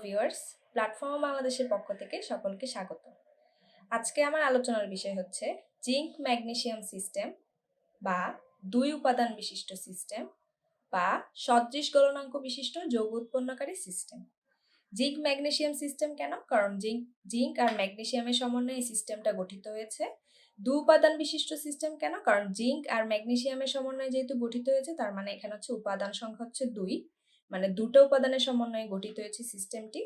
Viewers, platform বাংলাদেশের পক্ষ থেকে সকলকে স্বাগত। আজকে আমার আলোচনার বিষয় হচ্ছে জিঙ্ক ম্যাগনেসিয়াম সিস্টেম বা দুই উপাদান বিশিষ্ট সিস্টেম বা সদৃশ গলনাঙ্ক বিশিষ্ট যৌগ উৎপন্নকারী সিস্টেম। জিঙ্ক ম্যাগনেসিয়াম সিস্টেম কেন? কারণ জিঙ্ক আর ম্যাগনেসিয়ামের সমন্বয়ে এই সিস্টেমটা গঠিত হয়েছে। দুই উপাদান বিশিষ্ট সিস্টেম কেন? কারণ জিঙ্ক আর ম্যাগনেসিয়ামের সমন্বয়ে যেহেতু গঠিত হয়েছে, তার মানে এখানে হচ্ছে উপাদান সংখ্যা হচ্ছে 2, মানে দুটো উপাদানের সমন্বয়ে গঠিত হয়েছে সিস্টেমটি।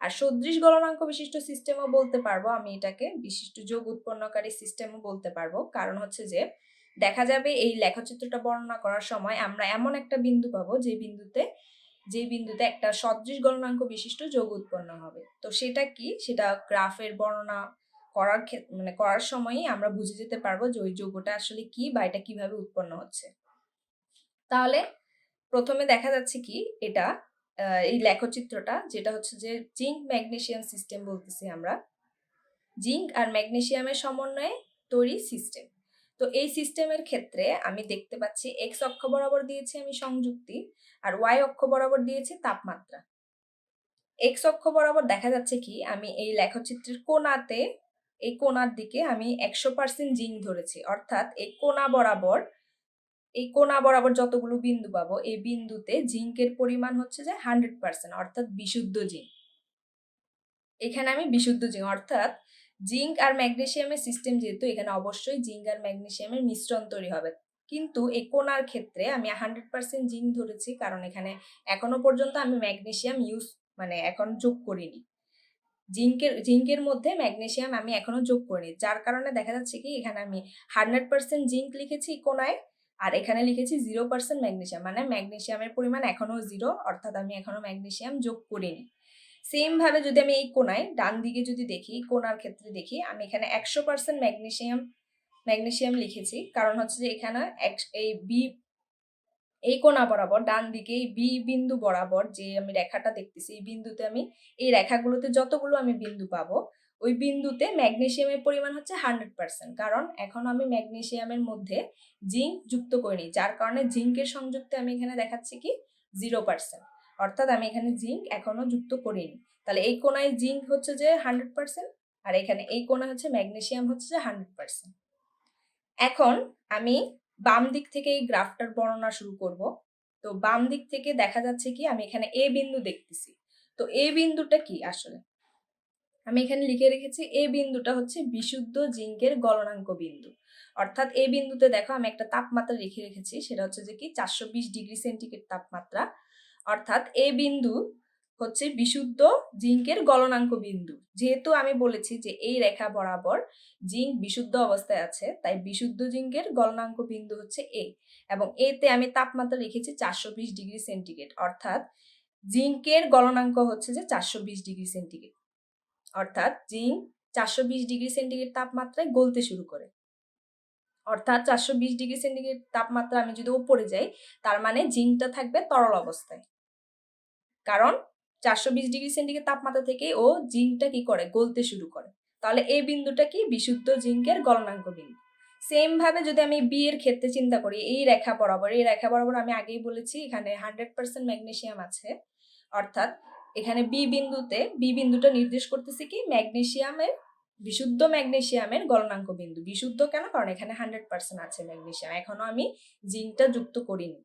আর সদৃশ গলনাঙ্ক বিশিষ্ট সিস্টেমও বলতে পারবো আমি এটাকে, বিশিষ্ট যোগ উৎপন্নকারী সিস্টেমও বলতে পারবো। কারণ হচ্ছে যে দেখা যাবে এই লেখচিত্রটা বর্ণনা করার সময় আমরা এমন একটা বিন্দু পাবো যে বিন্দুতে একটা সদৃশ গলনাঙ্ক বিশিষ্ট যৌগ উৎপন্ন হবে। তো সেটা কি, সেটা গ্রাফের বর্ণনা করার সময়ই আমরা বুঝে যেতে পারবো যে ওই যৌগটা আসলে কি বা এটা কিভাবে উৎপন্ন হচ্ছে। তাহলে প্রথমে দেখা যাচ্ছে কি, এটা এই লেখচিত্রটা যেটা হচ্ছে যে জিঙ্ক ম্যাগনেসিয়াম সিস্টেম বলতেছি আমরা, জিঙ্ক আর ম্যাগনেসিয়ামের সমন্বয়ে তৈরি সিস্টেম। তো এই সিস্টেমের ক্ষেত্রে আমি দেখতে পাচ্ছি এক্স অক্ষ বরাবর দিয়েছি আমি সংযুক্তি, আর ওয়াই অক্ষ বরাবর দিয়েছি তাপমাত্রা। এক্স অক্ষ বরাবর দেখা যাচ্ছে কি, আমি এই লেখচিত্রের কোণাতে, এই কোণার দিকে আমি 100% জিঙ্ক ধরেছি, অর্থাৎ এই কোণা বরাবর যতগুলো বিন্দু পাবো এই বিন্দুতে জিঙ্কের পরিমাণ হচ্ছে যে 100%, অর্থাৎ বিশুদ্ধ জিঙ্ক। এখানে আমি বিশুদ্ধ জিঙ্ক অর্থাৎ জিঙ্ক আর ম্যাগনেসিয়ামের সিস্টেম, যেহেতু এখানে অবশ্যই জিঙ্ক আর ম্যাগনেসিয়ামের মিশ্রণ তৈরি হবে। কিন্তু এই কোণার ক্ষেত্রে আমি 100% জিঙ্ক ধরেছি, কারণ এখানে এখনো পর্যন্ত আমি ম্যাগনেসিয়াম এখন যোগ করিনি। জিঙ্কের মধ্যে ম্যাগনেসিয়াম আমি এখনো যোগ করিনি, যার কারণে দেখা যাচ্ছে কি এখানে আমি 100% জিঙ্ক লিখেছি কোণায়, আর এখানে লিখেছি 0% ম্যাগনেসিয়াম, মানে ম্যাগনেসিয়ামের পরিমাণ এখনো 0, অর্থাৎ আমি এখনো ম্যাগনেসিয়াম যোগ করিনি। সেম ভাবে যদি আমি এই কোণায় ডান দিকে যদি দেখি, কোণার ক্ষেত্রে দেখি, আমি এখানে 100% ম্যাগনেসিয়াম লিখেছি, কারণ হচ্ছে যে এখানে এই কোণা বরাবর ডান দিকে এই বি বিন্দু বরাবর যে আমি রেখাটা দেখতেছি, এই বিন্দুতে আমি এই রেখাগুলোতে যতগুলো আমি বিন্দু পাবো ওই বিন্দুতে ম্যাগনেসিয়ামের পরিমাণ হচ্ছে 100%, কারণ এখন আমি ম্যাগনেসিয়ামের মধ্যে জিঙ্ক যুক্ত করিনি, যার কারণে জিঙ্কের সংযুক্তে আমি এখানে দেখাচ্ছি কি 0%, অর্থাৎ আমি এখানে জিঙ্ক এখনো যুক্ত করিনি। তাহলে এই কোণায় জিঙ্ক হচ্ছে যে 100%, আর এখানে এই কোণা হচ্ছে ম্যাগনেসিয়াম হচ্ছে যে 100%। এখন আমি বাম দিক থেকে এই গ্রাফটার বর্ণনা শুরু করব। তো বাম দিক থেকে দেখা যাচ্ছে কি, আমি এখানে এ বিন্দু দেখতেছি। তো এ বিন্দুটা কি আসলে, আমি এখানে লিখে রেখেছি এ বিন্দুটা হচ্ছে বিশুদ্ধ জিঙ্কের গলনাঙ্ক বিন্দু। অর্থাৎ এ বিন্দুতে দেখো আমি একটা তাপমাত্রা লিখে রেখেছি, সেটা হচ্ছে যে কি 420°C তাপমাত্রা। অর্থাৎ এ বিন্দু হচ্ছে বিশুদ্ধ জিঙ্কের গলনাঙ্ক বিন্দু। যেহেতু আমি বলেছি যে এই রেখা বরাবর জিঙ্ক বিশুদ্ধ অবস্থায় আছে, তাই বিশুদ্ধ জিঙ্কের গলনাঙ্ক বিন্দু হচ্ছে এ, এবং এতে আমি তাপমাত্রা লিখেছি 420°C, অর্থাৎ জিঙ্কের গলনাঙ্ক হচ্ছে যে 420°C, অর্থাৎ জিঙ্ক 420°C তাপমাত্রায় গলতে শুরু করে। অর্থাৎ 420°C তাপমাত্রা আমি যদি উপরে যাই, তার মানে জিঙ্কটা থাকবে তরল অবস্থায়, কারণ 420°C তাপমাত্রা থেকে ও জিঙ্কটা কি করে, গলতে শুরু করে। তাহলে এই বিন্দুটা কি, বিশুদ্ধ জিঙ্কের গলনাঙ্ক বিন্দু। সেম ভাবে যদি আমি বি এর ক্ষেত্রে চিন্তা করি, এই রেখা বরাবর আমি আগেই বলেছি এখানে 100% ম্যাগনেসিয়াম আছে, অর্থাৎ এখানে বি বিন্দুটা নির্দেশ করতেছে কি ম্যাগনেসিয়ামের, বিশুদ্ধ ম্যাগনেসিয়ামের গলনাঙ্ক বিন্দু। বিশুদ্ধ কেন? কারণ এখানে 100% আছে ম্যাগনেসিয়াম, এখনো আমি জিঙ্কটা যুক্ত করিনি।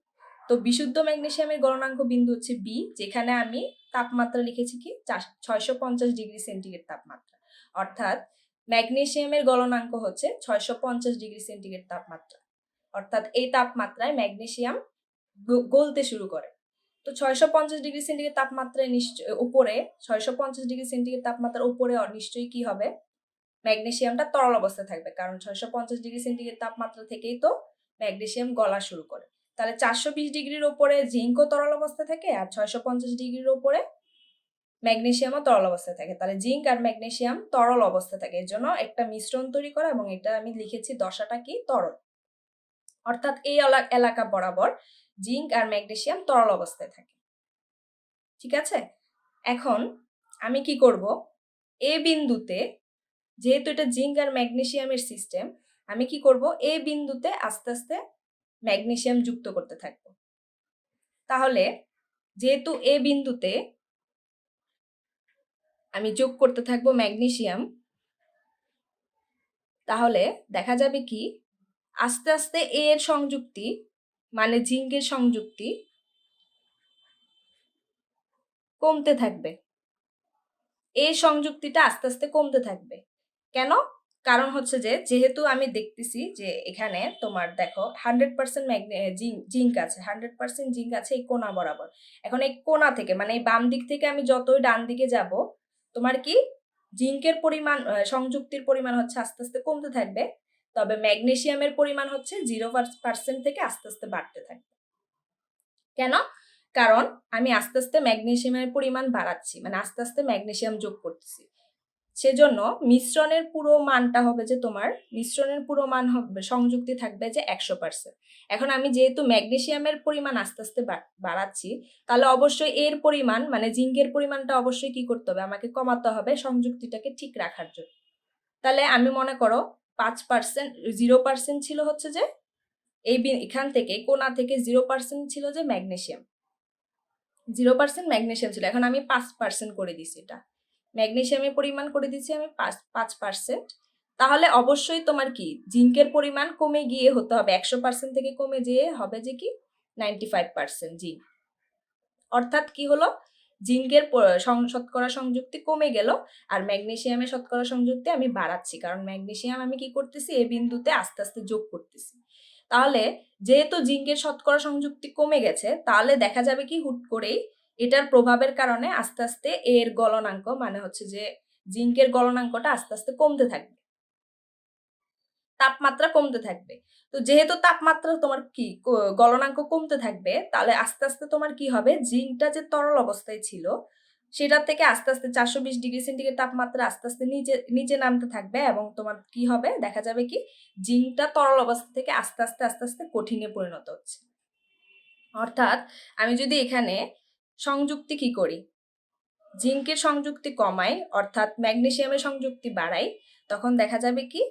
তো বিশুদ্ধ ম্যাগনেসিয়ামের গলনাঙ্ক বিন্দু হচ্ছে বি, যেখানে আমি তাপমাত্রা লিখেছি কি 650°C তাপমাত্রা, অর্থাৎ ম্যাগনেসিয়ামের গলনাঙ্ক হচ্ছে 650°C তাপমাত্রা, অর্থাৎ এই তাপমাত্রায় ম্যাগনেসিয়াম গলতে শুরু করে। তো 650°C তাপমাত্রায় উপরে 650°C তাপমাত্রার উপরে নিশ্চয়ই কি হবে, ম্যাগনেসিয়ামটা তরল অবস্থায় থাকবে, কারণ 650°C তাপমাত্রা থেকেই তো ম্যাগনেসিয়াম গলা শুরু করে। তাহলে 420°র উপরে জিঙ্কও তরল অবস্থায় থাকে, আর 650°র উপরে ম্যাগনেসিয়ামও তরল অবস্থায় থাকে। তাহলে জিঙ্ক আর ম্যাগনেসিয়াম তরল অবস্থায় থাকে, এর জন্য একটা মিশ্রণ তৈরি করে, এবং এটা আমি লিখেছি দশাটা কি তরল, অর্থাৎ এই এলাকা বরাবর জিঙ্ক আর ম্যাগনেসিয়াম তরল অবস্থায় থাকে। ঠিক আছে, এখন আমি কি করব, এ বিন্দুতে, যেহেতু এটা জিঙ্ক আর ম্যাগনেসিয়ামের সিস্টেম, আমি কি করব, এ বিন্দুতে আস্তে আস্তে ম্যাগনেসিয়াম যুক্ত করতে থাকবো। তাহলে যেহেতু এ বিন্দুতে আমি যোগ করতে থাকবো ম্যাগনেসিয়াম, তাহলে দেখা যাবে কি আস্তে আস্তে এর সংযুক্তি মানে জিঙ্কের সংযুক্তি কমতে থাকবে। এই সংযুক্তিটা আস্তে আস্তে কমতে থাকবে। কেন? কারণ হচ্ছে যে যেহেতু আমি দেখতেছি যে এখানে তোমার দেখো 100% জিঙ্ক আছে, 100% জিঙ্ক আছে এই কোণা বরাবর। এখন এই কোণা থেকে মানে এই বাম দিক থেকে আমি যতই ডান দিকে যাব, তোমার কি জিঙ্কের পরিমাণ সংযুক্তির পরিমাণ হচ্ছে আস্তে আস্তে কমতে থাকবে, তবে ম্যাগনেসিয়ামের পরিমাণ হচ্ছে 0% থেকে আস্তে আস্তে বাড়তে থাকবে। কেন? কারণ আমি আস্তে আস্তে ম্যাগনেসিয়ামের পরিমাণ বাড়াচ্ছি, মানে আস্তে আস্তে ম্যাগনেসিয়াম যোগ করতেছি। সেজন্য মিশ্রণের পুরো মানটা হবে যে তোমার মিশ্রণের পুরো মান হবে সংযুক্তি থাকবে যে 100%। এখন আমি যেহেতু ম্যাগনেসিয়ামের পরিমাণ আস্তে আস্তে বাড়াচ্ছি, তাহলে অবশ্যই এর পরিমাণ মানে জিঙ্কের পরিমাণটা অবশ্যই কি করতে হবে, আমাকে কমাতে হবে সংযুক্তিটাকে ঠিক রাখার জন্য। তাহলে আমি মনে করো 5% 0% ছিল হচ্ছে যে এই এখান থেকে কোণা থেকে 0% ছিল যে ম্যাগনেসিয়াম, 0% ম্যাগনেসিয়াম ছিল। এখন আমি 5% করে দিছি, এটা ম্যাগনেসিয়ামের পরিমাণ করে দিচ্ছি আমি 5%। তাহলে অবশ্যই তোমার কি জিঙ্কের পরিমাণ কমে গিয়ে হতে হবে 100% থেকে কমে যেয়ে হবে যে কি 95% জিঙ্ক। অর্থাৎ কি হলো, জিঙ্কের শতকরা সংযুক্তি কমে গেল আর ম্যাগনেসিয়ামের শতকরা সংযুক্তি আমি বাড়াচ্ছি, কারণ ম্যাগনেসিয়াম আমি কি করতেছি এই বিন্দুতে আস্তে আস্তে যোগ করতেছি। তাহলে যেহেতু জিঙ্কের শতকরা সংযুক্তি কমে গেছে, তাহলে দেখা যাবে কি হুট করেই এটার প্রভাবের কারণে আস্তে আস্তে এর গলনাঙ্ক মানে হচ্ছে যে জিঙ্কের গলনাঙ্কটা আস্তে আস্তে কমতে থাকবে, তাপমাত্রা কমতে থাকবে। তো যেহেতু তাপমাত্রা তোমার কি গলনাঙ্ক কমতে থাকবে, তাহলে আস্তে আস্তে তোমার কি হবে, জিঙ্কটা যে তরল অবস্থায় ছিল সেটা থেকে আস্তে আস্তে 420°C তাপমাত্রা আস্তে আস্তে নিচে নিচে নামতে থাকবে, এবং তোমার কি হবে দেখা যাবে কি জিঙ্কটা তরল অবস্থা থেকে আস্তে আস্তে আস্তে আস্তে কঠিনে পরিণত হচ্ছে। অর্থাৎ আমি যদি এখানে সংযুক্তি কি করি, জিঙ্কের সংযুক্তি কমাই অর্থাৎ ম্যাগনেসিয়ামের সংযুক্তি বাড়াই, তখন দেখা যাবে কি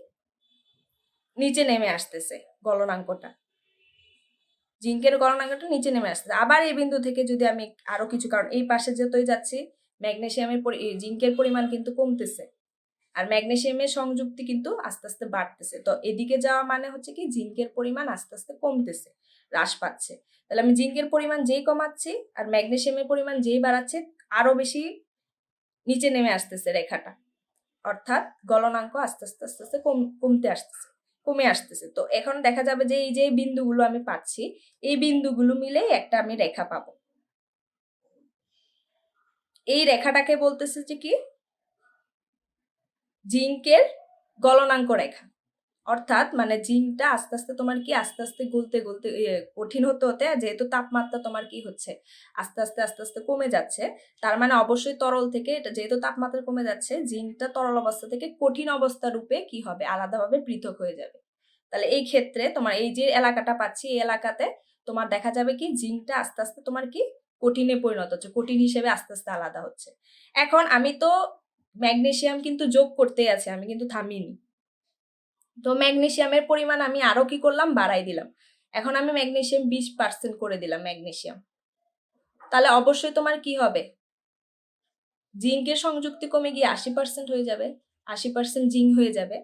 নিচে নেমে আসতেছে গলনাঙ্কটা, জিঙ্কের গলনাঙ্কটা নিচে নেমে আসতেছে। আবার এই বিন্দু থেকে যদি আমি আরো কিছু, কারণ এই পাশে যতই যাচ্ছি ম্যাগনেসিয়ামের জিঙ্কের পরিমাণ কিন্তু কমতেছে আর ম্যাগনেসিয়ামের সংযুক্তি কিন্তু আস্তে আস্তে বাড়তেছে। তো এদিকে যাওয়া মানে হচ্ছে কি জিঙ্কের পরিমাণ আস্তে আস্তে কমতেছে, হ্রাস পাচ্ছে। তাহলে আমি জিঙ্কের পরিমাণ যেই কমাচ্ছি আর ম্যাগনেসিয়ামের পরিমাণ যেই বাড়াচ্ছে আরো বেশি নিচে নেমে আসতেছে রেখাটা, অর্থাৎ গলনাঙ্ক আস্তে আস্তে আস্তে আস্তে কমতে আসতেছে, কমে আসতেছে। তো এখন দেখা যাবে যে এই যে বিন্দুগুলো আমি পাচ্ছি এই বিন্দুগুলো মিলেই একটা আমি রেখা পাবো। এই রেখাটাকে বলতেছে যে কি জিঙ্কের গলনাঙ্ক রেখা। অর্থাৎ মানে জিঙ্কটা আস্তে আস্তে তোমার কি আস্তে আস্তে গলতে গলতে কঠিন হতে হতে, যেহেতু তাপমাত্রা তোমার কি হচ্ছে আস্তে আস্তে আস্তে আস্তে কমে যাচ্ছে, তার মানে অবশ্যই তরল থেকে এটা যেহেতু তাপমাত্রা কমে যাচ্ছে জিঙ্কটা তরল অবস্থা থেকে কঠিন অবস্থা রূপে কি হবে আলাদাভাবে পৃথক হয়ে যাবে। তাহলে এই ক্ষেত্রে তোমার এই যে এলাকাটা পাচ্ছি এই এলাকাতে তোমার দেখা যাবে কি জিঙ্কটা আস্তে আস্তে তোমার কি কঠিনে পরিণত হচ্ছে, কঠিন হিসেবে আস্তে আস্তে আলাদা হচ্ছে। এখন আমি তো ম্যাগনেসিয়াম কিন্তু যোগ করতেই আছে, আমি কিন্তু থামিনি। তো ম্যাগনেসিয়ামের পরিমাণ আমি আরো কি করলাম বাড়াই দিলাম, এখন আমি ম্যাগনেসিয়াম 20% করে দিলাম ম্যাগনেসিয়াম। তাহলে অবশ্যই তোমার কি হবে, জিঙ্কের সংযুক্তি কমে গিয়ে 80% হয়ে যাবে, 80% জিঙ্ক হয়ে যাবে।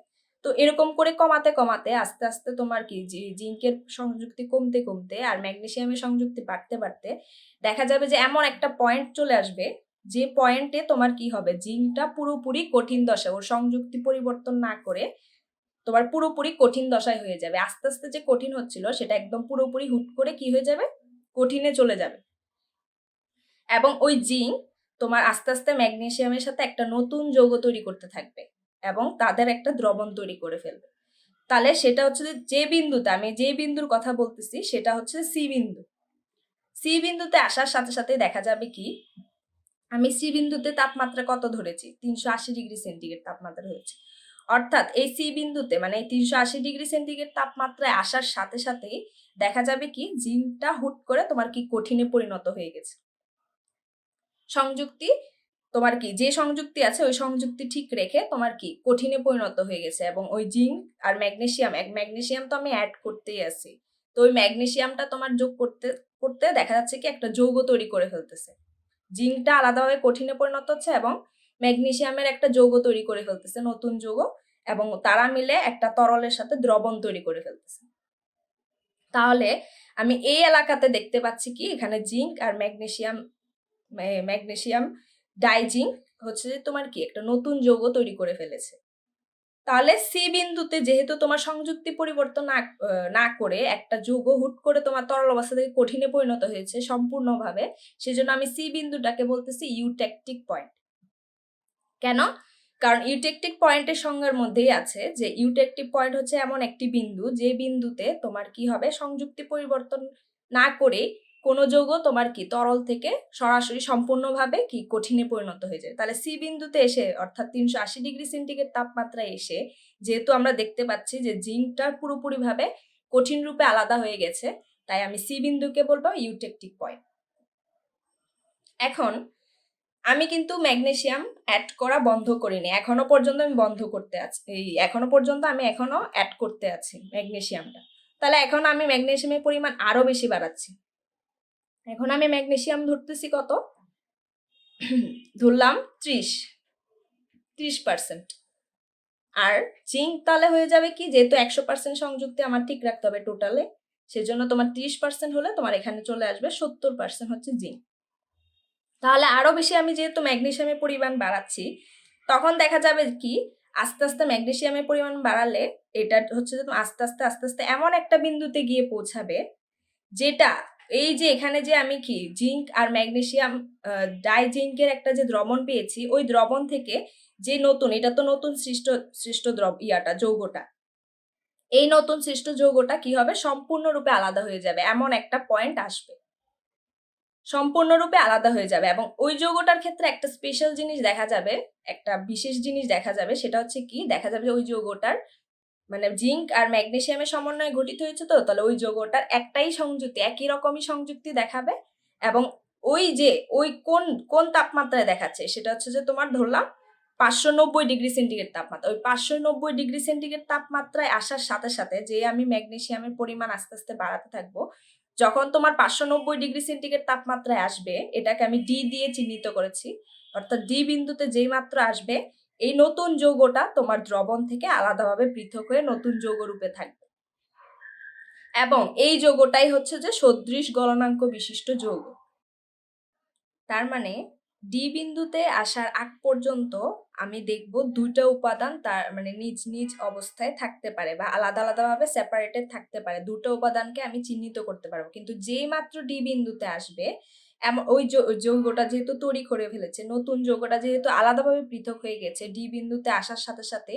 তো এরকম করে কমাতে কমাতে আস্তে আস্তে তোমার কি জিঙ্কের সংযুক্তি কমতে কমতে আর ম্যাগনেসিয়ামের সংযুক্তি বাড়তে বাড়তে দেখা যাবে যে এমন একটা পয়েন্ট চলে আসবে যে পয়েন্টে তোমার কি হবে জিঙ্কটা পুরোপুরি কঠিন দশা, ওর সংযুক্তি পরিবর্তন না করে তোমার পুরোপুরি কঠিন দশায় হয়ে যাবে। আস্তে আস্তে যে কঠিন হচ্ছিল সেটা একদম পুরোপুরি হুট করে কি হয়ে যাবে কঠিনে চলে যাবে, এবং ওই জিঙ্ক তোমার আস্তে আস্তে ম্যাগনেসিয়ামের সাথে একটা নতুন যৌগ তৈরি করতে থাকবে এবং তাদের একটা দ্রবণ তৈরি করে ফেলবে। তাহলে সেটা হচ্ছে যে বিন্দুতে আমি যে বিন্দুর কথা বলতেছি সেটা হচ্ছে সি বিন্দু। সি বিন্দুতে আসার সাথে সাথে দেখা যাবে কি আমি সি বিন্দুতে তাপমাত্রা কত ধরেছি 380°C তাপমাত্রা ধরেছি। অর্থাৎ এই সি বিন্দুতে মানে এই 380°C তাপমাত্রায় আসার সাথে সাথেই দেখা যাবে কি জিঙ্কটা হুট করে তোমার কি কঠিনে পরিণত হয়ে গেছে। সংযুক্তি তোমার কি যে সংযুক্তি আছে ওই সংযুক্তি ঠিক রেখে তোমার কি কঠিনে পরিণত হয়ে গেছে, এবং ওই জিঙ্ক আর ম্যাগনেসিয়াম তো আমি অ্যাড করতেই আছি। তো ওই ম্যাগনেসিয়ামটা তোমার যোগ করতে করতে দেখা যাচ্ছে কি একটা যৌগ তৈরি করে ফেলতেছে, জিঙ্কটা আলাদাভাবে কঠিনে পরিণত হচ্ছে এবং ম্যাগনেসিয়ামের একটা যৌগ তৈরি করে ফেলতেছে, নতুন যৌগ, এবং তারা মিলে একটা তরলের সাথে দ্রবণ তৈরি করে ফেলতেছে। তাহলে আমি এই এলাকাতে দেখতে পাচ্ছি কি এখানে জিঙ্ক আর ম্যাগনেসিয়াম ডাইজিঙ্ক হচ্ছে যে তোমার কি একটা নতুন যৌগ তৈরি করে ফেলেছে। তাহলে সি বিন্দুতে যেহেতু তোমার সংযুক্তি পরিবর্তন না করে একটা যৌগ হুট করে তোমার তরল অবস্থা থেকে কঠিনে পরিণত হয়েছে সম্পূর্ণভাবে, সেজন্য আমি সি বিন্দুটাকে বলতেছি ইউটেকটিক পয়েন্ট। কেন? কারণ ইউটেকটিক পয়েন্টের সংজ্ঞার মধ্যেই আছে যে ইউটেকটিক পয়েন্ট হচ্ছে এমন একটি বিন্দু যে বিন্দুতে তোমার কি হবে সংযুক্তি পরিবর্তন না করে কোনো যৌগ তোমার কি তরল থেকে সরাসরি সম্পূর্ণভাবে কি কঠিনে পরিণত হয়ে যায়। তাহলে সি বিন্দুতে এসে অর্থাৎ 380°C তাপমাত্রায় এসে যেহেতু আমরা দেখতে পাচ্ছি যে জিঙ্কটা পুরোপুরিভাবে কঠিন রূপে আলাদা হয়ে গেছে, তাই আমি সি বিন্দুকে বলবো ইউটেকটিক পয়েন্ট। এখন আমি কিন্তু ম্যাগনেসিয়াম অ্যাড করা বন্ধ করিনি, এখনো পর্যন্ত আমি বন্ধ করতে আছি, এখনো পর্যন্ত আমি এখনো অ্যাড করতে আছি ম্যাগনেসিয়ামটা। তাহলে এখন আমি ম্যাগনেসিয়ামের পরিমাণ আরো বেশি বাড়াচ্ছি। এখন আমি ম্যাগনেসিয়াম ধরতেছি কত, ধরলাম 30%। আর জিঙ্ক তাহলে হয়ে যাবে কি, যেহেতু 100% সংযুক্তি আমার ঠিক রাখতে হবে টোটালে, সেজন্য তোমার 30% হলে তোমার এখানে চলে আসবে 70% হচ্ছে জিঙ্ক। তাহলে আরো বেশি আমি যেহেতু ম্যাগনেসিয়ামের পরিমাণ বাড়াচ্ছি, তখন দেখা যাবে কি আস্তে আস্তে ম্যাগনেসিয়ামের পরিমাণ বাড়ালে এটা হচ্ছে যে আস্তে আস্তে এমন একটা বিন্দুতে গিয়ে পৌঁছাবে যেটা এই যে এখানে যে আমি কি জিঙ্ক আর ম্যাগনেসিয়াম ডাইজিঙ্কের একটা যে দ্রবণ পেয়েছি, ওই দ্রবণ থেকে যে নতুন, এটা তো নতুন সৃষ্ট যৌগটা, এই নতুন সৃষ্ট যৌগটা কি হবে সম্পূর্ণরূপে আলাদা হয়ে যাবে, এমন একটা পয়েন্ট আসবে, সম্পূর্ণরূপে আলাদা হয়ে যাবে। এবং ওই যৌগটার ক্ষেত্রে একটা স্পেশাল জিনিস দেখা যাবে, একটা বিশেষ জিনিস দেখা যাবে, সেটা হচ্ছে কি দেখা যাবে যে ওই যৌগটার মানে জিঙ্ক আর ম্যাগনেসিয়ামের সমন্বয়ে গঠিত হয়েছে, তো তাহলে ওই যৌগটার একটাই সংযুক্তি, একই রকমই সংযুক্তি দেখাবে। এবং ওই যে ওই কোন কোন তাপমাত্রায় দেখাচ্ছে সেটা হচ্ছে যে তোমার ধরলাম 590°C তাপমাত্রা, ওই 590°C তাপমাত্রায় আসার সাথে সাথে যে আমি ম্যাগনেসিয়ামের পরিমাণ আস্তে আস্তে বাড়াতে থাকবো, যখন তোমার 590°C তাপমাত্রায় আসবে, এটাকে আমি ডি দিয়ে চিহ্নিত করেছি, অর্থাৎ ডি বিন্দুতে যেই মাত্র আসবে এই নতুন যৌগটা তোমার দ্রবণ থেকে আলাদাভাবে পৃথক হয়ে নতুন যৌগ রূপে থাকবে, এবং এই যৌগটাই হচ্ছে যে সদৃশ গলনাঙ্ক বিশিষ্ট যৌগ। তার মানে ডি বিন্দুতে আসার আগ পর্যন্ত আমি দেখব দুইটা উপাদান তার মানে নিজ নিজ অবস্থায় থাকতে পারে বা আলাদা আলাদাভাবে সেপারেটেড থাকতে পারে, দুটো উপাদানকে আমি চিহ্নিত করতে পারবো। কিন্তু যেই মাত্র ডি বিন্দুতে আসবে ওই যৌগটা যেহেতু তৈরি করে ফেলেছে, নতুন যৌগটা যেহেতু আলাদাভাবে পৃথক হয়ে গেছে ডি বিন্দুতে আসার সাথে সাথে,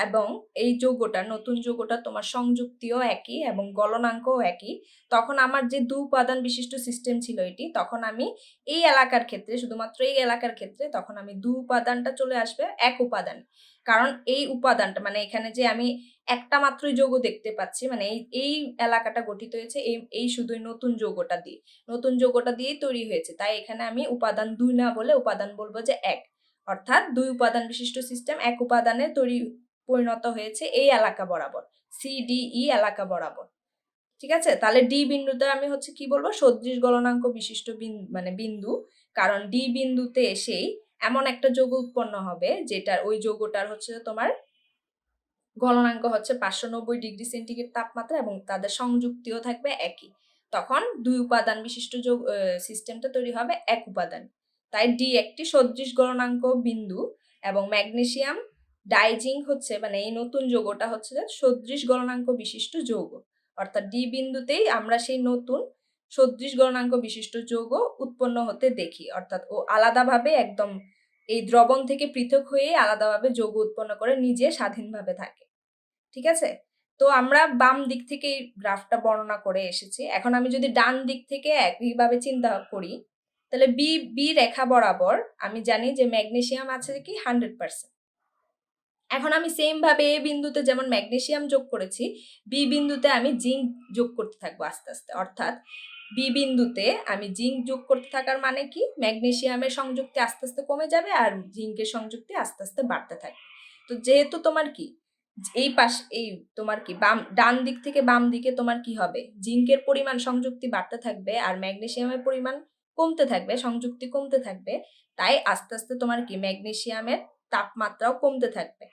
এবং এই যৌগটা নতুন যৌগটা তোমার সংযুক্তিও একই এবং গলনাঙ্কও একই, তখন আমার যে দু উপাদান বিশিষ্ট সিস্টেম ছিল এটি, তখন আমি এই এলাকার ক্ষেত্রে শুধুমাত্র এই এলাকার ক্ষেত্রে তখন আমি দু উপাদানটা চলে আসবে এক উপাদান। কারণ এই উপাদানটা মানে এখানে যে আমি একটা মাত্রই যৌগ দেখতে পাচ্ছি, মানে এই এলাকাটা গঠিত হয়েছে এই শুধুই নতুন যৌগটা দিয়েই তৈরি হয়েছে, তাই এখানে আমি উপাদান দুই না বলে উপাদান বলবো যে এক, অর্থাৎ দুই উপাদান বিশিষ্ট সিস্টেম এক উপাদানে পরিণত হয়েছে এই এলাকা বরাবর, সিডিই এলাকা বরাবর। ঠিক আছে, তাহলে ডি বিন্দুতে আমি হচ্ছে কি বলবো সদৃশ গলনাঙ্ক বিশিষ্ট বিন্দু, কারণ ডি বিন্দুতে এসেই এমন একটা যৌগ উৎপন্ন হবে যেটার ওই যৌগটার হচ্ছে তোমার গলনাঙ্ক হচ্ছে 590°C তাপমাত্রা এবং তাদের সংযুক্তিও থাকবে একই, তখন দুই উপাদান বিশিষ্ট সিস্টেমটা তৈরি হবে এক উপাদান। তাই ডি একটি সদৃশ গলনাঙ্ক বিন্দু এবং ম্যাগনেসিয়াম ডাইজিঙ্ক হচ্ছে মানে এই নতুন যৌগটা হচ্ছে সদৃশ গলনাঙ্ক বিশিষ্ট যৌগ, অর্থাৎ ডি বিন্দুতেই আমরা সেই নতুন সদৃশ গলনাঙ্ক বিশিষ্ট যৌগ উৎপন্ন হতে দেখি, অর্থাৎ ও আলাদাভাবে একদম এই দ্রবণ থেকে পৃথক হয়ে আলাদাভাবে যৌগ উৎপন্ন করে নিজে স্বাধীনভাবে থাকে। ঠিক আছে, তো আমরা বাম দিক থেকে এই গ্রাফটা বর্ণনা করে এসেছি। এখন আমি যদি ডান দিক থেকে একইভাবে চিন্তা করি, তাহলে বি রেখা বরাবর আমি জানি যে ম্যাগনেসিয়াম আছে কি 100%। এখন আমি সেম ভাবে এ বিন্দুতে যেমন ম্যাগনেসিয়াম যোগ করেছি, বি বিন্দুতে আমি জিঙ্ক যোগ করতে থাকবো আস্তে আস্তে, অর্থাৎ বি বিন্দুতে আমি জিঙ্ক যোগ করতে থাকার মানে কি ম্যাগনেসিয়ামের সংযুক্তি আস্তে আস্তে কমে যাবে আর জিঙ্কের সংযুক্তি আস্তে আস্তে বাড়তে থাকবে। তো যেহেতু তোমার কি এই তোমার কি ডান দিক থেকে বাম দিকে তোমার কি হবে জিঙ্কের পরিমাণ সংযুক্তি বাড়তে থাকবে আর ম্যাগনেসিয়ামের পরিমাণ কমতে থাকবে, সংযুক্তি কমতে থাকবে, তাই আস্তে আস্তে তোমার কি ম্যাগনেসিয়ামের তাপমাত্রাও কমতে থাকবে।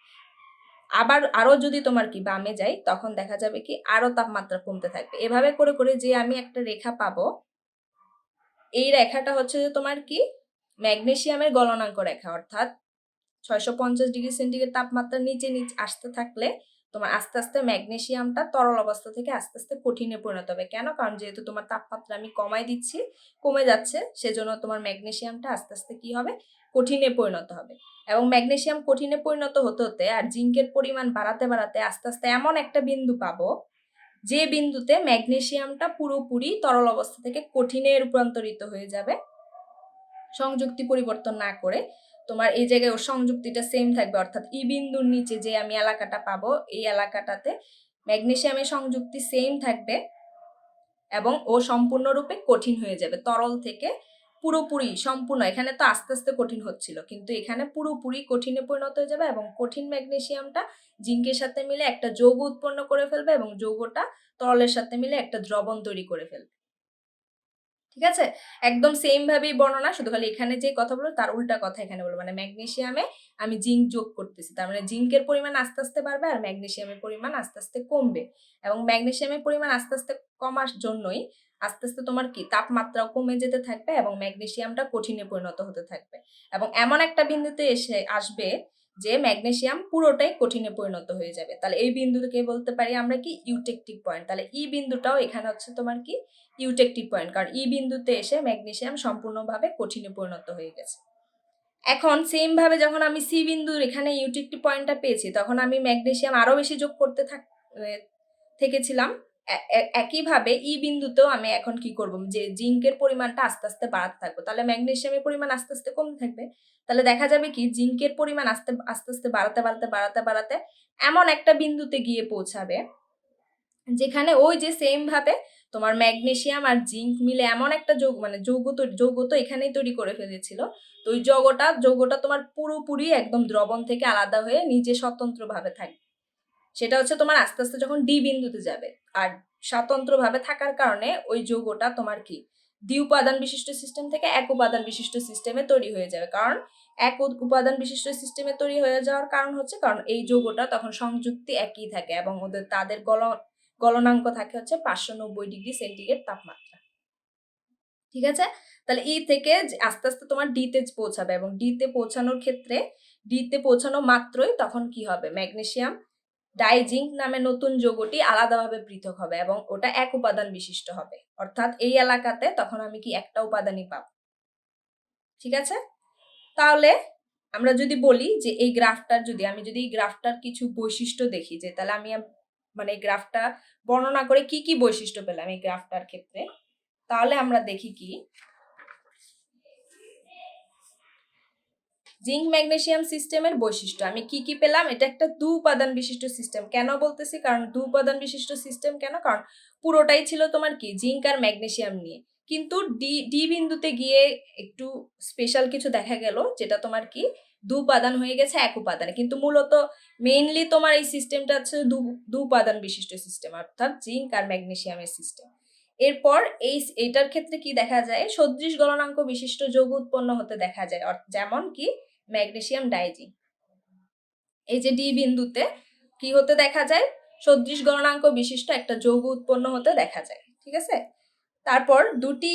আবার আরো যদি তোমার কি বামে যাই, তখন দেখা যাবে কি আরো তাপমাত্রা কমতে থাকবে। এভাবে করে করে যে আমি একটা রেখা পাবো, এই রেখাটা হচ্ছে যে তোমার কি ম্যাগনেসিয়ামের গলনাঙ্ক রেখা, অর্থাৎ 650°C তাপমাত্রার নিচে নিচে আসতে থাকলে তোমার আস্তে আস্তে ম্যাগনেসিয়ামটা তরল অবস্থা থেকে আস্তে আস্তে কঠিনে পরিণত হবে। কেন? কারণ যেহেতু তোমার তাপমাত্রা আমি কমাই দিচ্ছি, কমে যাচ্ছে, সেজন্য তোমার ম্যাগনেসিয়ামটা আস্তে আস্তে কি হবে, কঠিনে পরিণত হবে। এবং ম্যাগনেসিয়াম কঠিনে পরিণত হতে হতে আর জিঙ্কের পরিমাণ বাড়াতে বাড়াতে আস্তে আস্তে এমন একটা বিন্দু পাবো, যে বিন্দুতে ম্যাগনেসিয়ামটা পুরোপুরি তরল অবস্থা থেকে কঠিনে রূপান্তরিত হয়ে যাবে, সংযুক্তি পরিবর্তন না করে। তোমার এই জায়গায় ওর সংযুক্তিটা সেম থাকবে, অর্থাৎ ই বিন্দুর নিচে যে আমি এলাকাটা পাবো, এই এলাকাটাতে ম্যাগনেসিয়ামের সংযুক্তি সেম থাকবে এবং ও সম্পূর্ণরূপে কঠিন হয়ে যাবে, তরল থেকে পুরোপুরি সম্পূর্ণ। এখানে তো আস্তে আস্তে কঠিন হচ্ছিল, কিন্তু এখানে পুরোপুরি কঠিনে পরিণত হয়ে যাবে এবং কঠিন ম্যাগনেসিয়ামটা জিঙ্কের সাথে মিলে একটা যৌগ উৎপন্ন করে ফেলবে এবং যৌগটা তরলের সাথে মিলে একটা দ্রবণ তৈরি করে ফেলবে। ঠিক আছে, একদম সেম ভাবেই বর্ণনা, শুধু খালি এখানে যে কথা বলবো তার উল্টা কথা এখানে বলবো। মানে ম্যাগনেসিয়ামে আমি জিঙ্ক যোগ করতেছি, তার মানে জিঙ্কের পরিমাণ আস্তে আস্তে বাড়বে আর ম্যাগনেসিয়ামের পরিমাণ আস্তে আস্তে কমবে। এবং ম্যাগনেসিয়ামের পরিমাণ আস্তে আস্তে কমার জন্যই আস্তে আস্তে তোমার কি তাপমাত্রাও কমে যেতে থাকবে এবং ম্যাগনেসিয়ামটা কঠিনে পরিণত হতে থাকবে। এবং এমন একটা বিন্দুতে এসে আসবে যে ম্যাগনেসিয়াম পুরোটাই কঠিনে পরিণত হয়ে যাবে। তাহলে এই বিন্দুকে বলতে পারি আমরা কি ইউটেকটিক পয়েন্ট। তাহলে ই বিন্দুটাও এখানে হচ্ছে তোমার কি ইউটেকটিক পয়েন্ট, কারণ ই বিন্দুতে এসে ম্যাগনেসিয়াম সম্পূর্ণভাবে কঠিনে পরিণত হয়ে গেছে। এখন সেম ভাবে যখন আমি সি বিন্দুর এখানে ইউটেকটিক পয়েন্টটা পেয়েছি, তখন আমি ম্যাগনেসিয়াম আরো বেশি যোগ করতে থেকেছিলাম। একইভাবে ই বিন্দুতেও আমি এখন কি করব, যে জিঙ্কের পরিমাণটা আস্তে আস্তে বাড়াতে থাকবো, তাহলে ম্যাগনেসিয়ামের পরিমাণ আস্তে আস্তে কমতে থাকবে। তাহলে দেখা যাবে কি জিঙ্কের পরিমাণ আস্তে আস্তে বাড়াতে বাড়াতে বাড়াতে বাড়াতে এমন একটা বিন্দুতে গিয়ে পৌঁছাবে যেখানে ওই যে সেম ভাবে তোমার ম্যাগনেসিয়াম আর জিঙ্ক মিলে এমন একটা যৌগ, মানে যৌগ তো এখানেই তৈরি করে ফেলেছিল, তো ওই যৌগটা তোমার পুরোপুরি একদম দ্রবণ থেকে আলাদা হয়ে নিজে স্বতন্ত্রভাবে থাকবে। সেটা হচ্ছে তোমার আস্তে আস্তে যখন ডি বিন্দুতে যাবে, আর স্বতন্ত্রভাবে থাকার কারণে ওই যৌগটা তোমার কি দ্বি উপাদান বিশিষ্ট সিস্টেম থেকে এক উপাদান বিশিষ্ট সিস্টেমে তৈরি হয়ে যাবে। কারণ এক উপাদান বিশিষ্ট সিস্টেমে তৈরি হয়ে যাওয়ার কারণ হচ্ছে কারণ এই যৌগটা তখন সংযুক্তি একই থাকে এবং তাদের গলনাঙ্ক থাকে হচ্ছে 590°C তাপমাত্রা। ঠিক আছে, তাহলে ই থেকে আস্তে আস্তে তোমার ডিতে পৌঁছাবে এবং ডিতে পৌঁছানোর ক্ষেত্রে, ডিতে পৌঁছানো মাত্রই তখন কি হবে, ম্যাগনেসিয়াম ডাইজিঙ্ক নামে নতুন যৌগটি আলাদাভাবে পৃথক হবে এবং ওটা এক উপাদান বিশিষ্ট হবে, অর্থাৎ এই এলাকাতে তখন আমি কি একটা উপাদানই পাবো। ঠিক আছে, তাহলে আমরা যদি বলি যে এই গ্রাফটার আমি যদি এই গ্রাফটার কিছু বৈশিষ্ট্য দেখি, যে তাহলে আমি মানে এই গ্রাফটা বর্ণনা করে কি কি বৈশিষ্ট্য পেলাম এই গ্রাফটার ক্ষেত্রে, তাহলে আমরা দেখি কি জিঙ্ক ম্যাগনেসিয়াম সিস্টেমের বৈশিষ্ট্য আমি কি কি পেলাম। এটা একটা দু উপাদান বিশিষ্ট সিস্টেম। কেন বলতেছি, কারণ দু উপাদান বিশিষ্ট সিস্টেম কেন, কারণ পুরোটাই ছিল তোমার কি জিঙ্ক আর ম্যাগনেসিয়াম নিয়ে, কিন্তু ডি বিন্দুতে গিয়ে একটু স্পেশাল কিছু দেখা গেল, যেটা তোমার কি দু উপাদান হয়ে গেছে এক উপাদানে, কিন্তু মূলত মেইনলি তোমার এই সিস্টেমটা হচ্ছে দু উপাদান বিশিষ্ট সিস্টেম, অর্থাৎ জিঙ্ক আর ম্যাগনেসিয়ামের সিস্টেম। এরপর এইটার ক্ষেত্রে কি দেখা যায়, সদৃশ গলনাঙ্ক বিশিষ্ট যৌগ উৎপন্ন হতে দেখা যায়, যেমন কি ম্যাগনেসিয়াম ডাইজিঙ্ক। এই যে ডি বিন্দুতে কি হতে দেখা যায়, সদৃশ গলনাঙ্ক বিশিষ্ট একটা যৌগ উৎপন্ন হতে দেখা যায়। ঠিক আছে, তারপর দুটি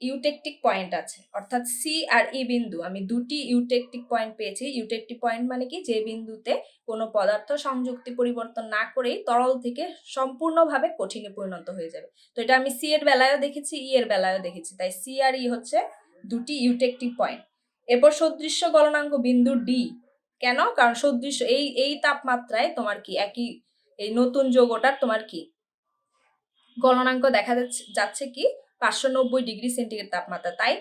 ইউটেকটিক পয়েন্ট আছে, অর্থাৎ সি আর ই বিন্দু, আমি দুটি ইউটেকটিক পয়েন্ট পেয়েছি। ইউটেকটিক পয়েন্ট মানে কি, যে বিন্দুতে কোনো পদার্থ সংযুক্তি পরিবর্তন না করেই তরল থেকে সম্পূর্ণভাবে কঠিনে পরিণত হয়ে যাবে। তো এটা আমি সি এর বেলায়ও দেখেছি, ই এর বেলায়ও দেখেছি, তাই সি আর ই হচ্ছে দুটি ইউটেকটিক পয়েন্ট। এরপর সদৃশ্য গলনাঙ্ক বিন্দু ডি, কেন, কারণ সদৃশ্য এই তাপমাত্রায় তোমার কি একই এই নতুন যৌগটার তোমার কি গলনাঙ্ক দেখা যাচ্ছে কি 590°C তাপমাত্রা, তাই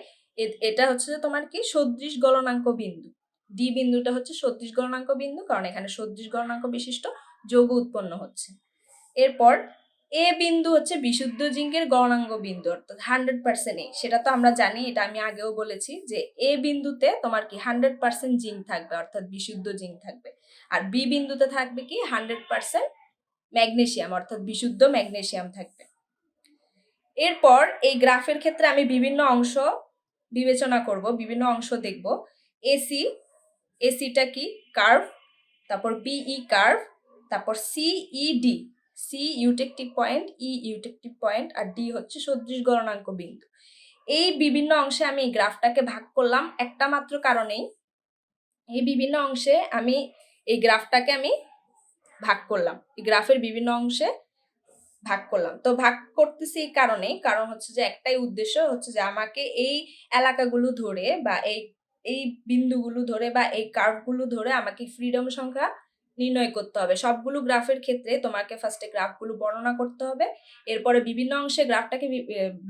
এটা হচ্ছে যে তোমার কি সদৃশ গলনাঙ্ক বিন্দু। ডি বিন্দুটা হচ্ছে সদৃশ গলনাঙ্ক বিন্দু, কারণ এখানে সদৃশ গলনাঙ্ক বিশিষ্ট যৌগ উৎপন্ন হচ্ছে। এরপর এ বিন্দু হচ্ছে বিশুদ্ধ জিঙ্কের গলনাঙ্ক বিন্দু, অর্থাৎ 100% সেটা তো আমরা জানি, এটা আমি আগেও বলেছি যে এ বিন্দুতে তোমার কি 100% জিঙ্ক থাকবে, অর্থাৎ বিশুদ্ধ জিঙ্ক থাকবে, আর বি বিন্দুতে থাকবে কি 100% ম্যাগনেসিয়াম, অর্থাৎ বিশুদ্ধ ম্যাগনেসিয়াম থাকবে। এরপর এই গ্রাফের ক্ষেত্রে আমি বিভিন্ন অংশ বিবেচনা করব, বিভিন্ন অংশ দেখব। এসি, এসিটা কি? কার্ভ। তারপর বিই কার্ভ, তারপর সিইডি, সি ইউটেকটিভ পয়েন্ট, ই ইউটেকটিভ পয়েন্ট, আর ডি হচ্ছে সদৃশ গলনাঙ্ক বিন্দু। এই বিভিন্ন অংশে আমি গ্রাফটাকে ভাগ করলাম একটা মাত্র কারণেই। এই বিভিন্ন অংশে আমি এই গ্রাফটাকে আমি ভাগ করলাম, এই গ্রাফের বিভিন্ন অংশে ভাগ করলাম। তো ভাগ করতেছি এই কারণে, কারণ হচ্ছে যে একটাই উদ্দেশ্য হচ্ছে যে আমাকে এই এলাকাগুলো ধরে বা এই বিন্দুগুলো ধরে বা এই কার্ভগুলো ধরে আমাকে ফ্রিডম সংখ্যা নির্ণয় করতে হবে। সবগুলো গ্রাফের ক্ষেত্রে তোমাকে ফার্স্টে গ্রাফগুলো বর্ণনা করতে হবে, এরপরে বিভিন্ন অংশে গ্রাফটাকে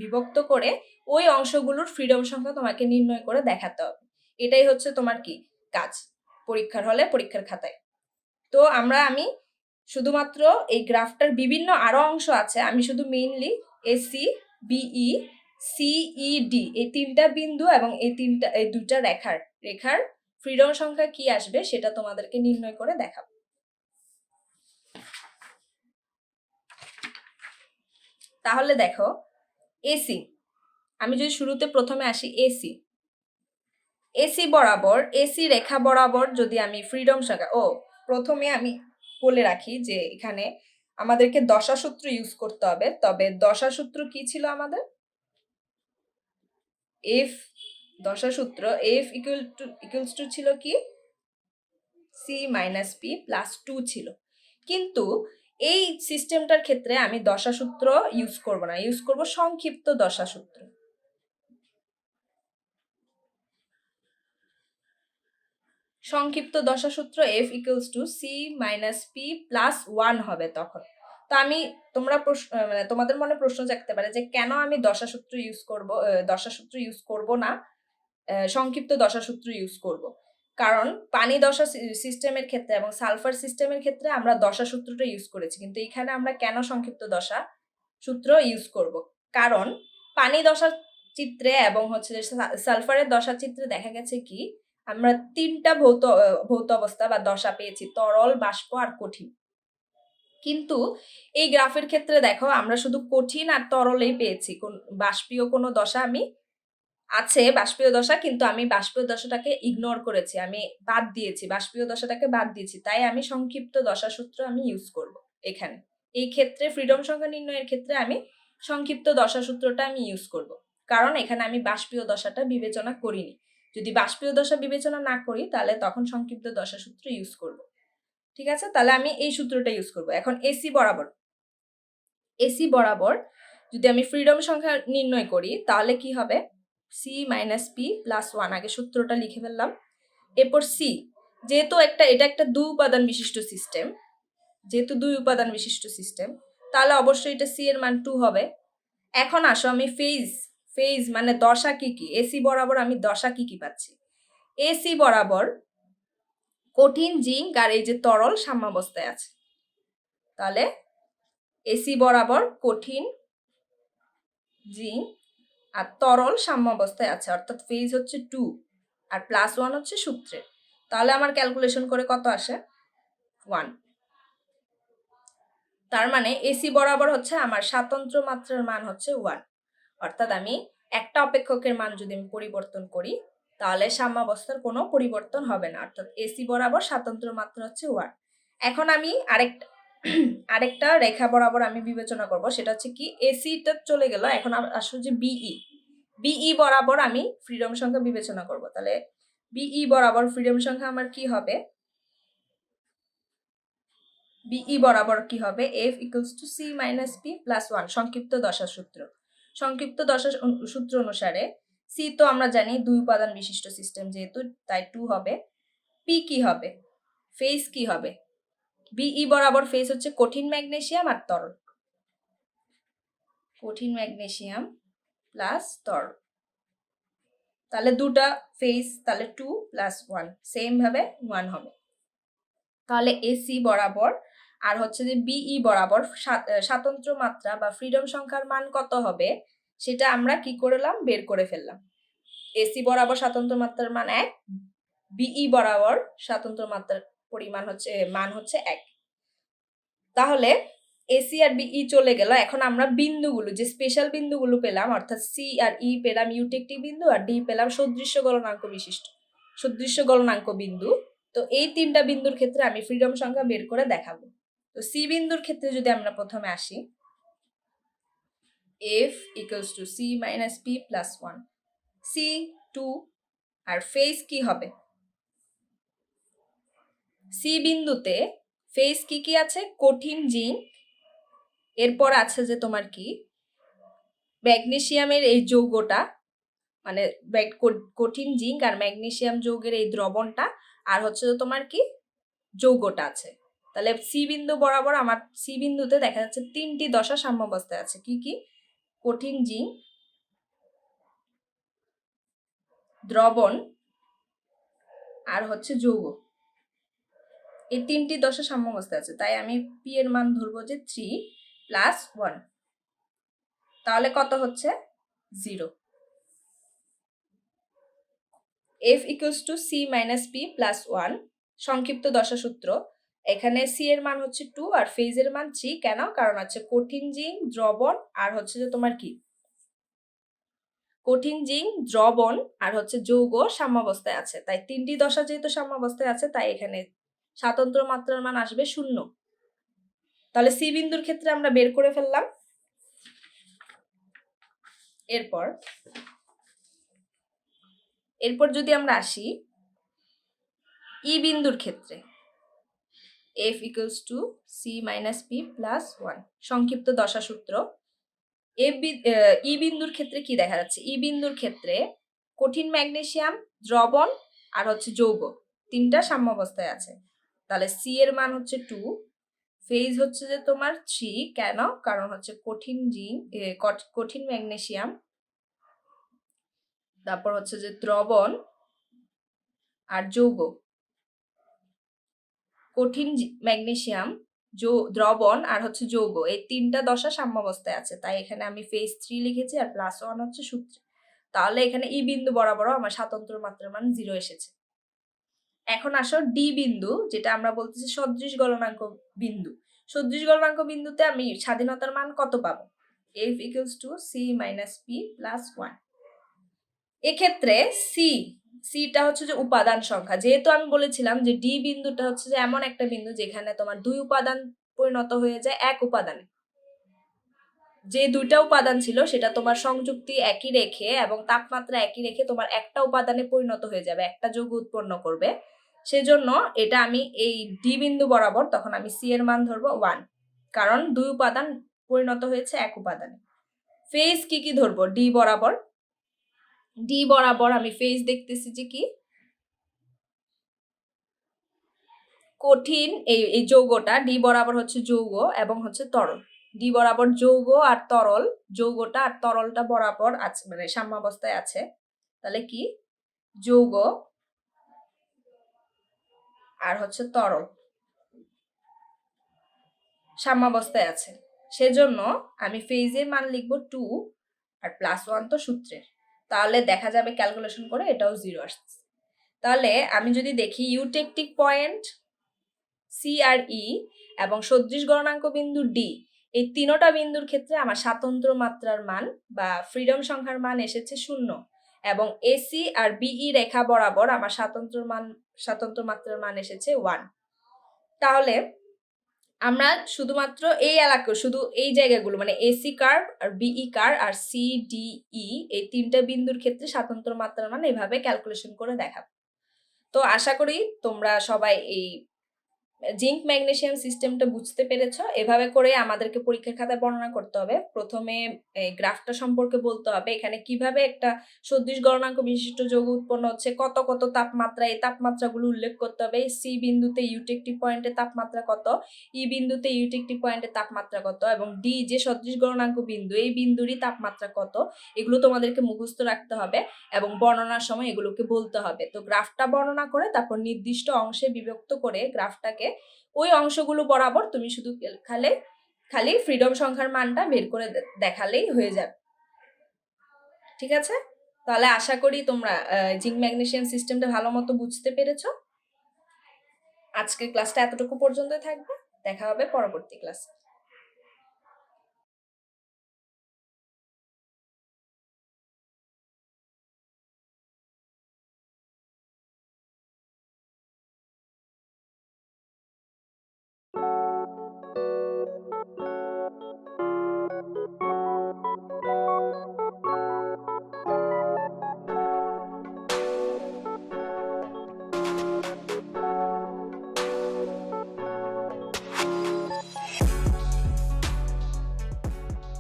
বিভক্ত করে ওই অংশগুলোর ফ্রিডম সংখ্যা তোমাকে নির্ণয় করে দেখাতে হবে। এটাই হচ্ছে তোমার কি কাজ পরীক্ষার হলে, পরীক্ষার খাতায়। তো আমি শুধুমাত্র এই গ্রাফটার বিভিন্ন আরো অংশ আছে, আমি শুধু মেইনলি এসি, বিই, সিইডি এই তিনটা বিন্দু এবং এই দুইটা রেখার ফ্রিডম সংখ্যা কি আসবে সেটা তোমাদেরকে নির্ণয় করে দেখাবো। তাহলে দেখো, এসি, আমি যদি শুরুতে প্রথমে আসি এসি, এসি বরাবর, এসি রেখা বরাবর যদি আমি ফ্রিডম সংখ্যা, প্রথমে আমি বলে রাখি যে এখানে আমাদেরকে দশা সূত্র ইউজ করতে হবে। তবে দশা সূত্র কি ছিল আমাদের? এফ, দশা সূত্র এফ ইকুয়ালস টু ছিল কি? সি মাইনাস পি প্লাস 2 ছিল। কিন্তু এই সিস্টেমটার ক্ষেত্রে আমি দশা সূত্র ইউজ করব না, ইউজ করব সংক্ষিপ্ত দশা সূত্র। সংক্ষিপ্ত দশা সূত্র F equals to C minus P plus 1 হবে তখন। তো তোমাদের মনে প্রশ্ন জাগতে পারে যে কেন আমি দশা সূত্র ইউজ করব না, সংক্ষিপ্ত দশা সূত্র ইউজ করব। কারণ পানি দশা সিস্টেমের ক্ষেত্রে এবং সালফার সিস্টেমের ক্ষেত্রে আমরা দশা সূত্রটা ইউজ করেছি, কিন্তু এখানে আমরা কেন সংক্ষিপ্ত দশা সূত্র ইউজ করব? কারণ পানি দশা চিত্রে এবং হচ্ছে সালফারের দশা চিত্রে দেখা গেছে কি আমরা তিনটা ভৌত অবস্থা বা দশা পেয়েছি, তরল, বাষ্প আর কঠিন। কিন্তু এই গ্রাফের ক্ষেত্রে দেখো আমরা শুধু কঠিন আর তরলেই পেয়েছি, বাষ্পীয় কোনো দশা আছে বাষ্পীয় দশা, কিন্তু আমি বাষ্পীয় দশাটাকে ইগনোর করেছি, আমি বাদ দিয়েছি, বাষ্পীয় দশাটাকে বাদ দিয়েছি। তাই আমি সংক্ষিপ্ত দশা সূত্র আমি ইউজ করব এখানে। এই ক্ষেত্রে ফ্রিডম সংখ্যা নির্ণয়ের ক্ষেত্রে আমি সংক্ষিপ্ত দশা সূত্রটা আমি ইউজ করব, কারণ এখানে আমি বাষ্পীয় দশাটা বিবেচনা করিনি। যদি বাষ্পীয় দশা বিবেচনা না করি তাহলে তখন সংক্ষিপ্ত দশা সূত্র ইউজ করব। ঠিক আছে, তাহলে আমি এই সূত্রটা ইউজ করব। এখন এসি বরাবর যদি আমি ফ্রিডম সংখ্যা নির্ণয় করি তাহলে কি হবে? সি মাইনাস পি প্লাস 1, আগে সূত্রটা লিখে ফেললাম। এরপর সি, যেহেতু এটা একটা দুই উপাদান বিশিষ্ট সিস্টেম, তাহলে অবশ্যই এটা সি এর মান 2 হবে। এখন আসো আমি ফেজ মানে দশা কি কি, এসি বরাবর আমি দশা কি কি পাচ্ছি? এসি বরাবর কঠিন, জিঙ্ক আর এই যে তরল সাম্যাবস্থায় আছে। তাহলে এসি বরাবর কঠিন, জিঙ্ক আর তরল সাম্যাবস্থায় আছে, অর্থাৎ ফেজ হচ্ছে 2 আর প্লাস 1 হচ্ছে সূত্রের। তাহলে আমার ক্যালকুলেশন করে কত আসে? 1। তার মানে এসি বরাবর হচ্ছে আমার স্বাতন্ত্র মাত্রার মান হচ্ছে 1, অর্থাৎ আমি একটা অপেক্ষকের মান যদি আমি পরিবর্তন করি তাহলে সাম্যাবস্থার কোনো পরিবর্তন হবে না, অর্থাৎ এসি বরাবর স্বাতন্ত্র মাত্রা হচ্ছে 1। এখন আমি আরেকটা রেখা বরাবর আমি বিবেচনা করব, সেটা হচ্ছে কি এসিটা চলে গেল, এখন আসলে যে বিই বরাবর আমি ফ্রিডম সংখ্যা বিবেচনা করব। তাহলে বিই বরাবর ফ্রিডম সংখ্যা আমার কি হবে? বিই বরাবর কি হবে? F equals to C minus P plus 1, সংক্ষিপ্ত দশা সূত্র। সংক্ষিপ্ত দশা সূত্র অনুসারে সি তো আমরা জানি দুই উপাদান বিশিষ্ট সিস্টেম যেহেতু, তাই 2 হবে। পি কি হবে? ফেজ কি হবে? বিই বরাবর ফেজ হচ্ছে কঠিন ম্যাগনেসিয়াম আর তরল, কঠিন ম্যাগনেসিয়াম প্লাস তরল। তাহলে দুটা ফেজ, তাহলে 2 প্লাস 1 সেম ভাবে 1 হবে। তাহলে এসি বরাবর আর হচ্ছে যে বিই বরাবর স্বাতন্ত্র মাত্রা বা ফ্রিডম সংখ্যার মান কত হবে সেটা আমরা কি করলাম? বের করে ফেললাম। এসি বরাবর স্বাতন্ত্র মাত্রার মান 1, বিই বরাবর স্বাতন্ত্র মাত্রার মান হচ্ছে 1। তাহলে এসি আর বিই চলে গেল। এখন আমরা বিন্দুগুলো যে স্পেশাল বিন্দুগুলো পেলাম অর্থাৎ সি আর ই পেলাম ইউটেকটিক বিন্দু আর ডি পেলাম সদৃশ্য গলনাঙ্ক বিশিষ্ট সদৃশ্য গলনাঙ্ক বিন্দু। তো এই 3টা বিন্দুর ক্ষেত্রে আমি ফ্রিডম সংখ্যা বের করে দেখাবো। তো সি বিন্দুর ক্ষেত্রে যদি আমরা প্রথমে আসি, f equals to c minus p plus 1, c 2 R phase কি হবে? সি বিন্দুতে ফেজ কি কি আছে? কঠিন জিঙ্ক, এরপর আছে যে তোমার কি ম্যাগনেসিয়ামের এই যৌগটা, মানে কঠিন জিঙ্ক আর ম্যাগনেসিয়াম যৌগের এই দ্রবণটা, আর হচ্ছে যে তোমার কি যৌগটা আছে। তাহলে সি বিন্দু বরাবর আমার সি বিন্দুতে দেখা যাচ্ছে 3টি দশা সাম্যাবস্থায় আছে। কি কি? কঠিন জিঙ্ক, দ্রবণ আর হচ্ছে যৌগ, এই 3টি দশা সাম্যাবস্থায় আছে। তাই আমি পি এর মান ধরবো যে 3 + 1, তাহলে কত হচ্ছে? 0। f equals to c minus p plus 1 সংক্ষিপ্ত দশা সূত্র। এখানে সি এর মান হচ্ছে 2 আর ফেজের মান 3। কেন? কারণ হচ্ছে কঠিন জিঙ্ক, দ্রবণ আর হচ্ছে যে তোমার কি কঠিন জিঙ্ক, দ্রবণ আর হচ্ছে যৌগ সাম্যাবস্থায় আছে। তাই 3টি দশা যেহেতু সাম্যাবস্থায় আছে তাই এখানে স্বাতন্ত্র্য মাত্রার মান আসবে 0। তাহলে সি বিন্দুর ক্ষেত্রে আমরা বের করে ফেললাম। এরপর যদি আমরা আসি ই বিন্দুর ক্ষেত্রে, f equals to c minus p plus 1 সংক্ষিপ্ত দশা সূত্র। ই বিন্দুর ক্ষেত্রে কি দেখা যাচ্ছে? ই বিন্দুর ক্ষেত্রে কঠিন ম্যাগনেসিয়াম, দ্রবণ আর হচ্ছে যৌগ 3টা সাম্যাবস্থায় আছে। তাহলে সি এর মান হচ্ছে 2, ফেজ হচ্ছে যে তোমার 3। কেন? কারণ হচ্ছে কঠিন জিঙ্ক, কঠিন ম্যাগনেসিয়াম, তারপর হচ্ছে যে দ্রবণ আর যৌগ। কঠিন ম্যাগনেসিয়াম, দ্রবণ আর হচ্ছে যৌগ, এই 3টা দশা সাম্যাবস্থায় আছে। তাই এখানে আমি ফেজ 3 লিখেছি আর +1 হচ্ছে সূত্রে। তাহলে এখানে ই বিন্দু বরাবরও আমার স্বাতন্ত্র্য মাত্রার মান 0 এসেছে। এখন আসো ডি বিন্দু, যেটা আমরা বলতেছি সদৃশ গলনাঙ্ক বিন্দু। সদৃশ গলনাঙ্ক বিন্দুতে আমি স্বাধীনতার মান কত পাবো? f equals to c minus p plus 1। এক্ষেত্রে সিটা হচ্ছে যে উপাদান সংখ্যা। যেহেতু আমি বলেছিলাম যে ডি বিন্দুটা হচ্ছে যে এমন একটা বিন্দু যেখানে তোমার 2 উপাদান পরিণত হয়ে যায় 1 উপাদানে। যে 2টা উপাদান ছিল সেটা তোমার সংযুক্তি একই রেখে এবং তাপমাত্রা একই রেখে তোমার একটা উপাদানে পরিণত হয়ে যাবে, একটা যৌগ উৎপন্ন করবে। সেজন্য এটা আমি এই ডি বিন্দু বরাবর তখন আমি সি এর মান ধরবো 1, কারণ 2 উপাদান পরিণত হয়েছে 1 উপাদানে। ফেজ কি কি ধরবো? ডি বরাবর আমি ফেজ দেখতেছি যে কি কঠিন এই যৌগটা ডি বরাবর হচ্ছে যৌগ এবং হচ্ছে তরল। ডি বরাবর যৌগ আর তরল, যৌগটা আর তরলটা বরাবর আছে, মানে সাম্যাবস্থায় আছে। তাহলে কি যৌগ আর হচ্ছে তরল সাম্যাবস্থায় আছে। সেজন্য আমি ফেজের মান লিখবো 2 আর +1 তো সূত্রের। তাহলে দেখা যাবে ক্যালকুলেশন করে এটাও 0 আসছে। তাহলে আমি যদি দেখি ইউটেকটিক পয়েন্ট সি আর ই এবং সদৃশ গলনাঙ্ক বিন্দু ডি, এই 3টা বিন্দুর ক্ষেত্রে আমার স্বাতন্ত্র্য মাত্রার মান বা ফ্রিডম সংখ্যার মান এসেছে 0 এবং এসি আর বিই রেখা বরাবর আমার স্বাতন্ত্র্য মাত্রার মান এসেছে 1। তাহলে আমরা শুধুমাত্র এই এলাকা, শুধু এই জায়গাগুলো মানে এসি কার্ভ আর বিই কার্ভ আর সি ডি ই, এই 3টা বিন্দুর ক্ষেত্রে স্বাতন্ত্র্য মাত্রার মান এভাবে ক্যালকুলেশন করে দেখাবো। তো আশা করি তোমরা সবাই এই জিঙ্ক ম্যাগনেসিয়াম সিস্টেমটা বুঝতে পেরেছো। এভাবে করে আমাদেরকে পরীক্ষার খাতায় বর্ণনা করতে হবে। প্রথমে এই গ্রাফটা সম্পর্কে বলতে হবে, এখানে কিভাবে একটা সদৃশ গলনাঙ্ক বিশিষ্ট যৌগ উৎপন্ন হচ্ছে, কত কত তাপমাত্রা, এই তাপমাত্রাগুলো উল্লেখ করতে হবে। সি বিন্দুতে ইউটেকটিক পয়েন্টে তাপমাত্রা কত, ই বিন্দুতে ইউটেকটিক পয়েন্টে তাপমাত্রা কত এবং ডি যে সদৃশ গলনাঙ্ক বিন্দু এই বিন্দুরই তাপমাত্রা কত, এগুলো তোমাদেরকে মুখস্থ রাখতে হবে এবং বর্ণনার সময় এগুলোকে বলতে হবে। তো গ্রাফটা বর্ণনা করে তারপর নির্দিষ্ট অংশে বিভক্ত করে গ্রাফটাকে ওই অংশগুলো বরাবর তুমি শুধু খালি ফ্রিডম সংখ্যার মানটা বের করে দেখালেই হয়ে যাবে। ঠিক আছে? তাহলে আশা করি তোমরা জিঙ্ক ম্যাগনেসিয়াম সিস্টেমটা ভালো মতো বুঝতে পেরেছো। আজকের ক্লাসটা এতটুকু পর্যন্ত থাকবে, দেখা হবে পরবর্তী ক্লাসে।